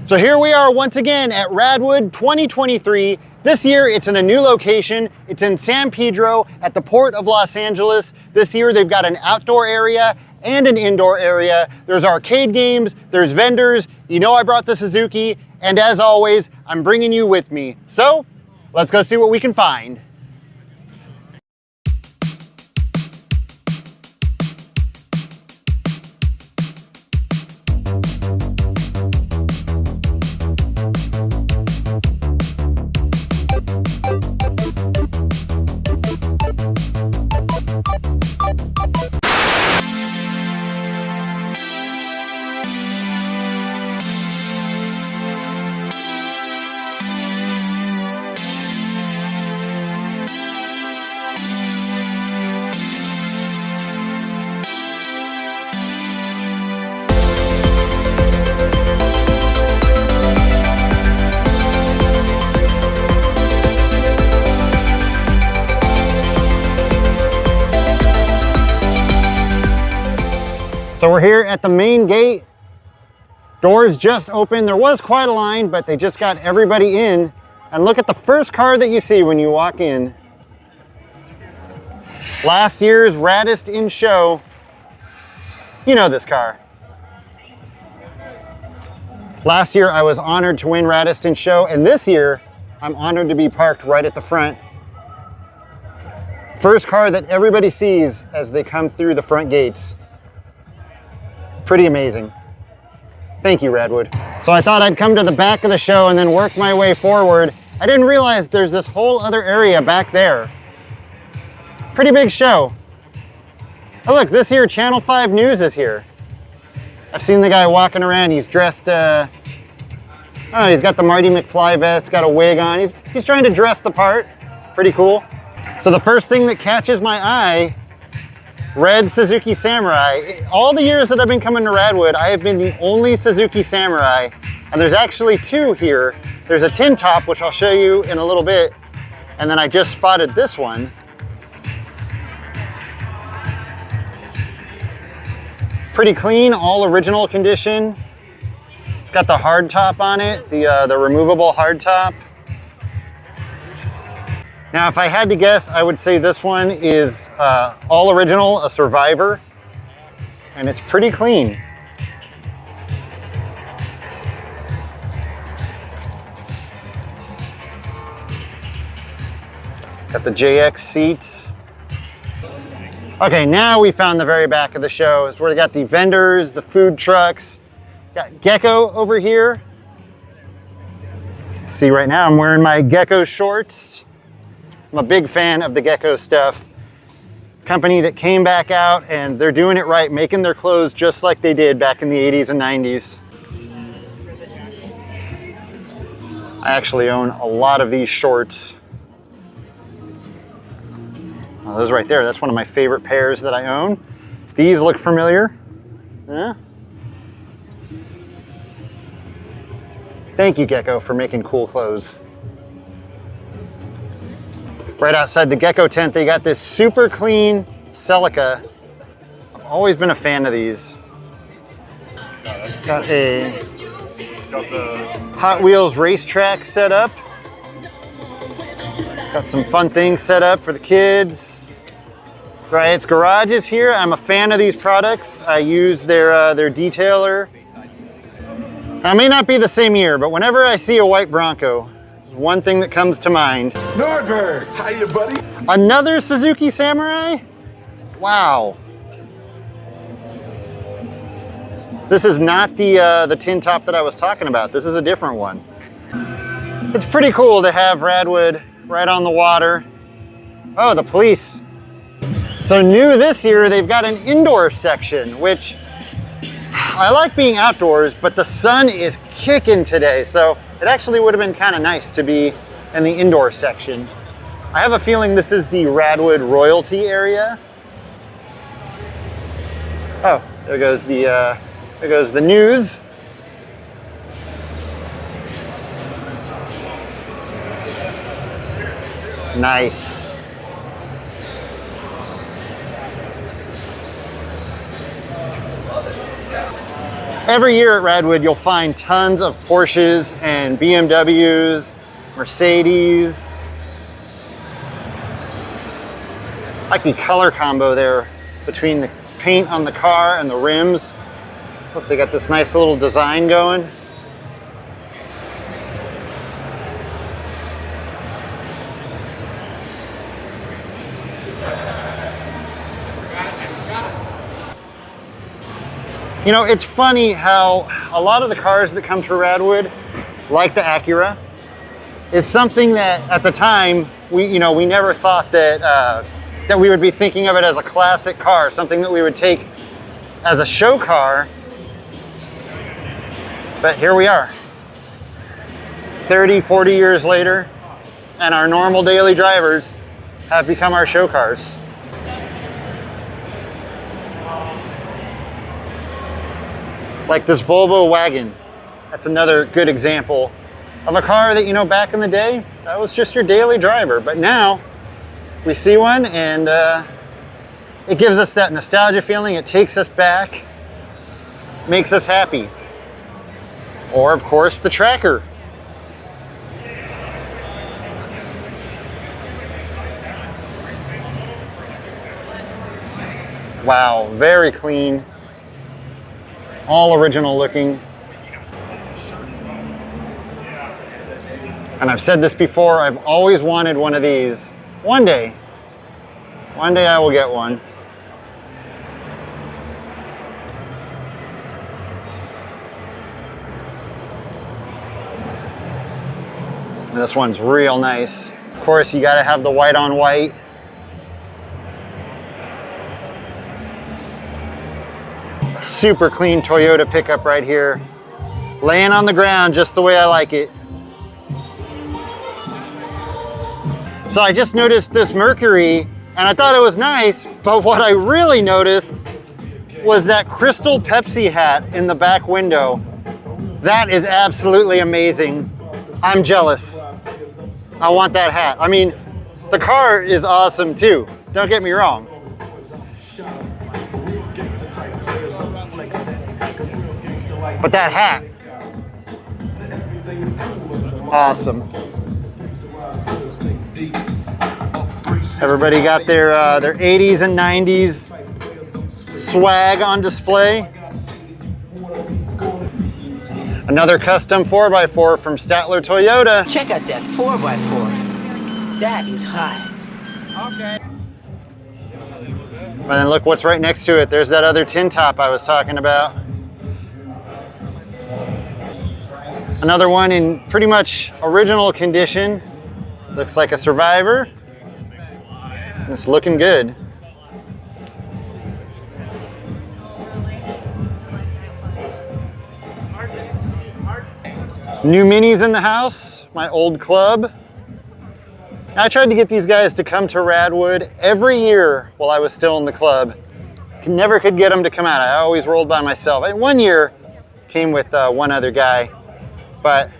So here we are once again at Radwood 2023. This year it's in a new location. It's in San Pedro at the Port of Los Angeles. This year they've got an outdoor area and an indoor area. There's arcade games, there's vendors. You know I brought the Suzuki, and as always, I'm bringing you with me. So let's go see what we can find. So we're here at the main gate. Doors just opened. There was quite a line, but they just got everybody in. And look at the first car that you see when you walk in. Last year's Raddest in Show. You know this car. Last year I was honored to win Raddest in Show, and this year I'm honored to be parked right at the front. First car that everybody sees as they come through the front gates. Pretty amazing. Thank you, Radwood. So I thought I'd come to the back of the show and then work my way forward. I didn't realize there's this whole other area back there. Pretty big show. Oh look, this year Channel 5 News is here. I've seen the guy walking around. He's dressed, oh, he's got the Marty McFly vest, got a wig on. He's trying to dress the part. Pretty cool. So the first thing that catches my eye, red Suzuki Samurai. All the years that I've been coming to Radwood, I have been the only Suzuki Samurai, and there's actually two here. There's a tin top, which I'll show you in a little bit, and then I just spotted this one. Pretty clean, all original condition. It's got the hard top on it, the removable hard top. Now, if I had to guess, I would say this one is all original, a Survivor, and it's pretty clean. Got the JX seats. Okay, now we found the very back of the show. It's where we got the vendors, the food trucks. Got Gecko over here. See, right now I'm wearing my Gecko shorts. I'm a big fan of the Gecko stuff. Company that came back out, and they're doing it right, making their clothes just like they did back in the 80s and 90s. I actually own a lot of these shorts. Oh, those right there, that's one of my favorite pairs that I own. These look familiar. Yeah. Thank you, Gecko, for making cool clothes. Right outside the Gecko tent, they got this super clean Celica. I've always been a fan of these. Got a Hot Wheels racetrack set up. Got some fun things set up for the kids. Riot's Garage is here. I'm a fan of these products. I use their detailer. Now, it may not be the same year, but whenever I see a white Bronco, one thing that comes to mind. Nordberg, hiya, buddy. Another Suzuki Samurai? Wow. This is not the tin top that I was talking about. This is a different one. It's pretty cool to have Radwood right on the water. Oh, the police. So new this year, they've got an indoor section, which I like being outdoors, but the sun is kicking today. So it actually would have been kind of nice to be in the indoor section. I have a feeling this is the Radwood royalty area. Oh, there goes the news. Nice. every year at Radwood, you'll find tons of Porsches and BMWs, Mercedes. I like the color combo there between the paint on the car and the rims. Plus they got this nice little design going. You know, it's funny how a lot of the cars that come to Radwood, like the Acura, is something that at the time we never thought that that we would be thinking of it as a classic car, something that we would take as a show car. But here we are, 30, 40 years later, and our normal daily drivers have become our show cars. Like this Volvo wagon. That's another good example of a car that, you know, back in the day, that was just your daily driver. But now we see one and it gives us that nostalgia feeling. It takes us back, makes us happy. Or of course the Tracker. Wow, very clean. All original looking. And I've said this before, I've always wanted one of these. One day I will get one. And this one's real nice. Of course, you gotta have the white on white. Super clean Toyota pickup right here. Laying on the ground just the way I like it. So I just noticed this Mercury and I thought it was nice, but what I really noticed was that crystal Pepsi hat in the back window. That is absolutely amazing. I'm jealous. I want that hat. I mean, the car is awesome too. Don't get me wrong. But that hat, awesome. Everybody got their 80s and 90s swag on display. Another custom 4x4 from Statler Toyota. Check out that 4x4. That is hot. Okay. And then look what's right next to it. There's that other tin top I was talking about. Another one in pretty much original condition. Looks like a Survivor. And it's looking good. New Minis in the house, my old club. I tried to get these guys to come to Radwood every year while I was still in the club. Never could get them to come out. I always rolled by myself. And one year came with one other guy. But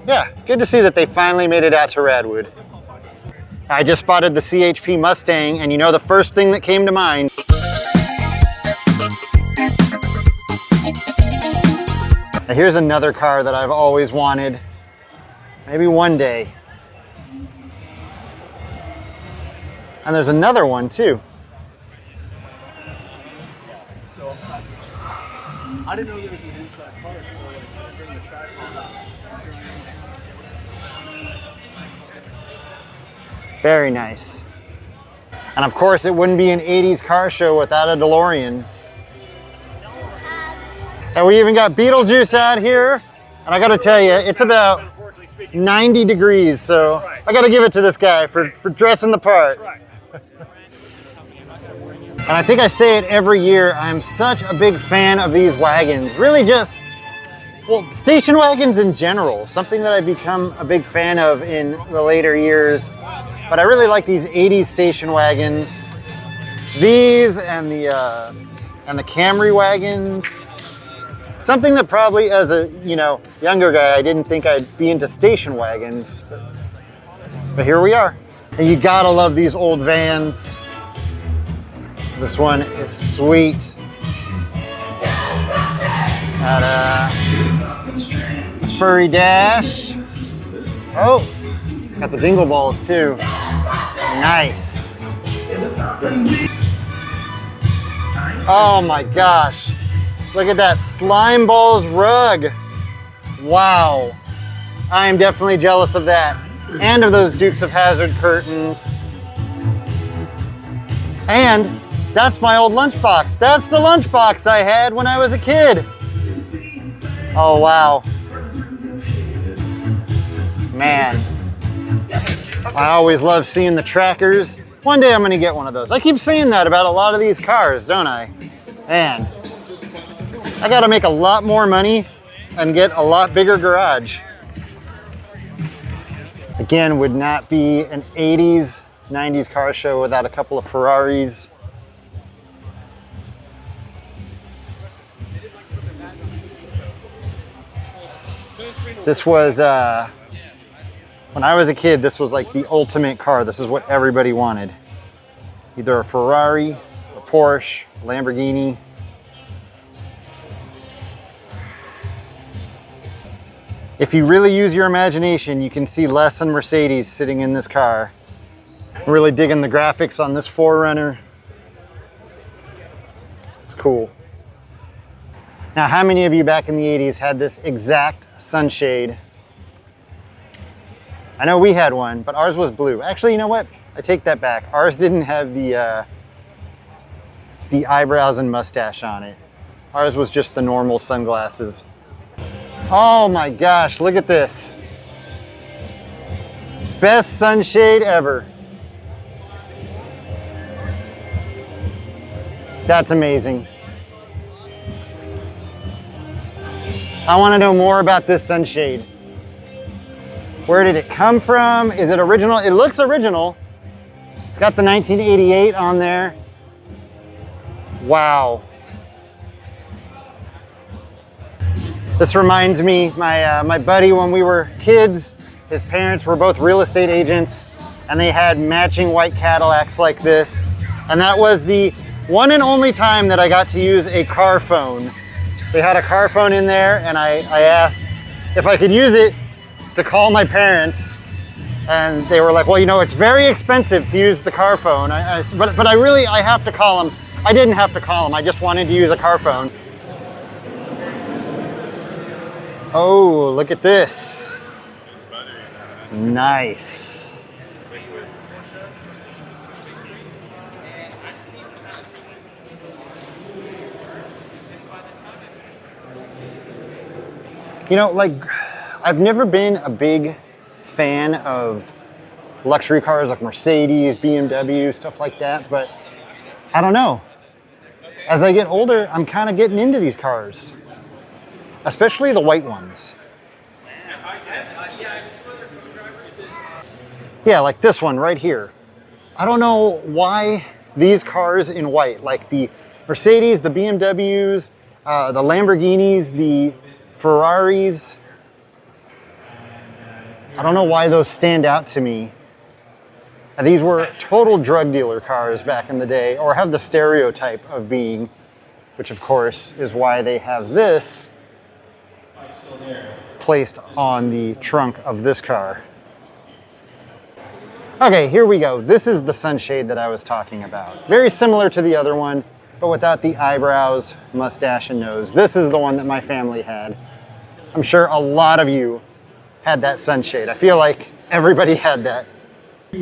yeah, good to see that they finally made it out to Radwood. I just spotted the CHP Mustang, and you know the first thing that came to mind. Now here's another car that I've always wanted. Maybe one day. And there's another one too. I didn't know there was an inside part, so I didn't bring the track on. Very nice. And of course, it wouldn't be an 80s car show without a DeLorean. And we even got Beetlejuice out here. And I gotta tell you, it's about 90 degrees, so I gotta give it to this guy for dressing the part. And I think I say it every year, I'm such a big fan of these wagons. Really just, well, station wagons in general. Something that I've become a big fan of in the later years. But I really like these 80s station wagons. These and the Camry wagons. Something that probably as a, younger guy, I didn't think I'd be into station wagons. But here we are. And you gotta love these old vans. This one is sweet. Got a furry dash. Oh, got the dingle balls too. Nice. Oh my gosh. Look at that slime balls rug. Wow. I am definitely jealous of that. And of those Dukes of Hazzard curtains. And that's my old lunchbox. That's the lunchbox I had when I was a kid. Oh, wow. Man. I always love seeing the trackers. One day I'm gonna get one of those. I keep saying that about a lot of these cars, don't I? Man, I gotta make a lot more money and get a lot bigger garage. Again, would not be an 80s, 90s car show without a couple of Ferraris. This was, when I was a kid, this was like the ultimate car. This is what everybody wanted. Either a Ferrari, a Porsche, a Lamborghini. If you really use your imagination, you can see less and Mercedes sitting in this car. I'm really digging the graphics on this 4Runner. It's cool. Now, how many of you back in the 80s had this exact sunshade? I know we had one, but ours was blue. Actually, you know what? I take that back. Ours didn't have the eyebrows and mustache on it. Ours was just the normal sunglasses. Oh my gosh, look at this. Best sunshade ever. That's amazing. I want to know more about this sunshade. Where did it come from? Is it original? It looks original. It's got the 1988 on there. Wow. This reminds me, my buddy, when we were kids, his parents were both real estate agents, and they had matching white Cadillacs like this. And that was the one and only time that I got to use a car phone. They had a car phone in there, and I asked if I could use it to call my parents. And they were like, well, you know, it's very expensive to use the car phone. But I have to call them. I didn't have to call them. I just wanted to use a car phone. Oh, look at this. Nice. You know, like, I've never been a big fan of luxury cars like Mercedes, BMW, stuff like that, but I don't know. As I get older, I'm kind of getting into these cars. Especially the white ones. Yeah, like this one right here. I don't know why these cars in white, like the Mercedes, the BMWs, the Lamborghinis, the Ferraris. I don't know why those stand out to me. And these were total drug dealer cars back in the day, or have the stereotype of being, which of course is why they have this placed on the trunk of this car. Okay, here we go. This is the sunshade that I was talking about. Very similar to the other one, but without the eyebrows, mustache, and nose. This is the one that my family had. I'm sure a lot of you had that sunshade. I feel like everybody had that.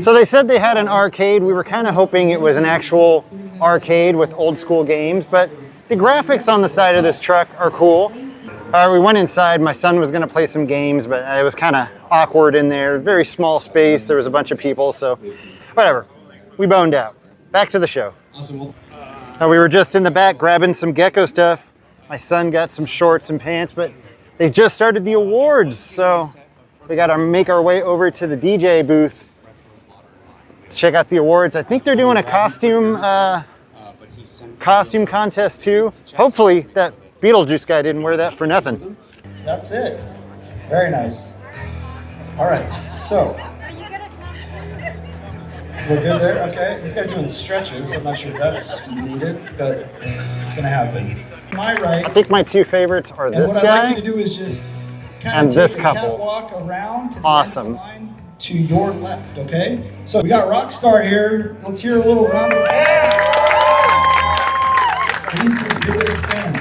So they said they had an arcade. We were kind of hoping it was an actual arcade with old school games, but the graphics on the side of this truck are cool. We went inside. My son was going to play some games, but it was kind of awkward in there. Very small space. There was a bunch of people, so whatever. We boned out. Back to the show. We were just in the back grabbing some Gecko stuff. My son got some shorts and pants, but they just started the awards, so we got to make our way over to the DJ booth to check out the awards. I think they're doing a costume contest too. Hopefully that Beetlejuice guy didn't wear that for nothing. That's it. Very nice. All right, so. We're good there? Okay. This guy's doing stretches. I'm not sure if that's needed, but it's going to happen. my right. I think my two favorites are And this what I'd guy like you to do is just kind and of this take a couple. catwalk around to the Awesome. end of the line to your left, okay? So we got Rockstar here. Let's hear a little round of applause. He's his biggest fan.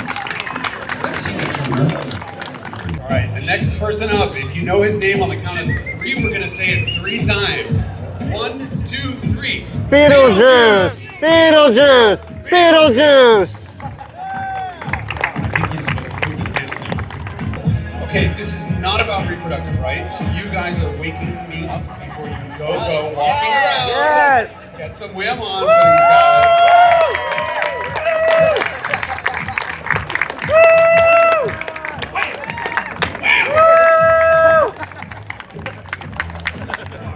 All right, the next person up, if you know his name on the count of 3, we're gonna say it 3 times. 1, 2, 3. Beetlejuice! Beetlejuice! Beetlejuice! Okay, this is not about reproductive rights. You guys are waking me up before you go walking around. Yes! Get some whim on for these guys.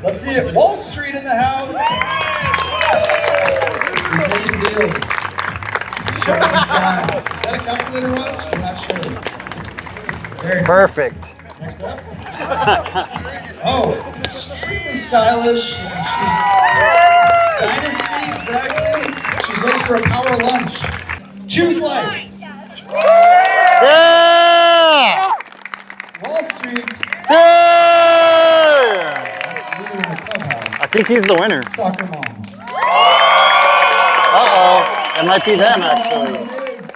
Let's see it. Wall Street in the house. He's making deals. He's showing his time. Is that a calculator watch? I'm not sure. Very nice. Perfect. Next up. Oh, extremely stylish. And she's Dynasty, exactly. She's late for a power lunch. Choose life. Yeah! Wall Street. Yeah! Leader in the clubhouse. I think he's the winner. Soccer moms. Uh-oh. It might be them, actually. It is.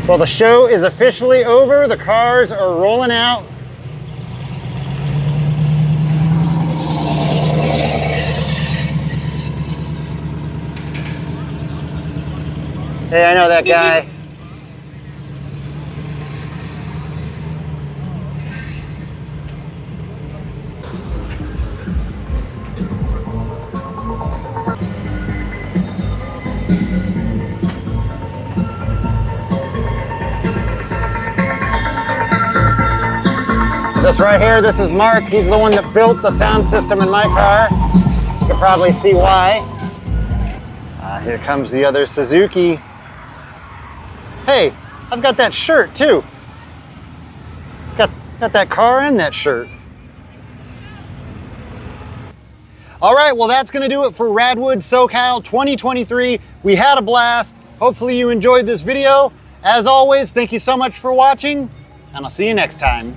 Well, the show is officially over. The cars are rolling out. Hey, I know that guy. This right here, this is Mark. He's the one that built the sound system in my car. You can probably see why. Here comes the other Suzuki. Hey, I've got that shirt too. Got that car and that shirt. All right, well that's gonna do it for Radwood SoCal 2023. We had a blast. Hopefully you enjoyed this video. As always, thank you so much for watching, and I'll see you next time.